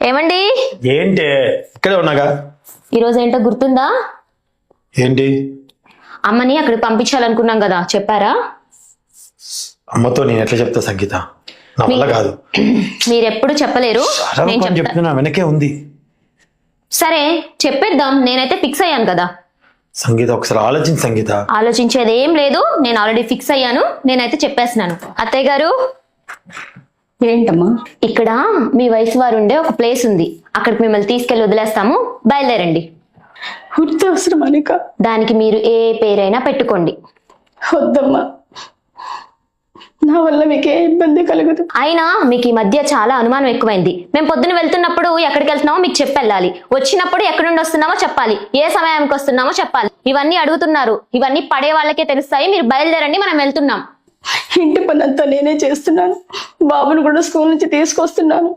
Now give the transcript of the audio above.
ఏమండి? ఏంటి ఇక్కడే ఉన్నాగా? ఈరోజు ఏంటో గుర్తుందా? ఏంటి? అమ్మని అక్కడికి పంపించాలనుకున్నాం కదా, చెప్పారా? అమ్మతో నేను ఎట్లా చెప్తా సంగీత, నా వల్ల కాదు. మీరెప్పుడు చెప్పలేరు, నేను చెప్తా. చెప్తున్నా వెనకే ఉంది. సరే చెప్పేద్దాం, నేనైతే ఫిక్స్ అయ్యాను కదా. సంగీత ఒకసారి ఆలోచించి సంగీత. ఆలోచించేది ఏం లేదు, నేను ఆల్రెడీ ఫిక్స్ అయ్యాను, నేనైతే చెప్పేస్తున్నాను. అత్తయ్య గారు. ఏంటమ్మా? ఇక్కడ మీ వయసు వారు ఉండే ఒక ప్లేస్ ఉంది, అక్కడికి మిమ్మల్ని తీసుకెళ్లి వదిలేస్తాము, బయలుదేరండి. అవసరం అనిక, దానికి మీరు ఏ పేరైనా పెట్టుకోండి. వద్దమ్మా, నా వల్ల మీకే ఇబ్బంది కలగదు. అయినా మీకు ఈ మధ్య చాలా అనుమానం ఎక్కువైంది. మేము పొద్దున వెళ్తున్నప్పుడు ఎక్కడికి వెళ్తున్నామో మీకు చెప్పెళ్ళాలి, వచ్చినప్పుడు ఎక్కడి నుండి వస్తున్నామో చెప్పాలి, ఏ సమయానికి వస్తున్నామో చెప్పాలి. ఇవన్నీ అడుగుతున్నారు, ఇవన్నీ పడే వాళ్ళకే తెలుస్తాయి. మీరు బయలుదేరండి, మనం వెళ్తున్నాం. ఇంటి పని అంతా నేనే చేస్తున్నాను, బాబును కూడా స్కూల్ నుంచి తీసుకొస్తున్నాను.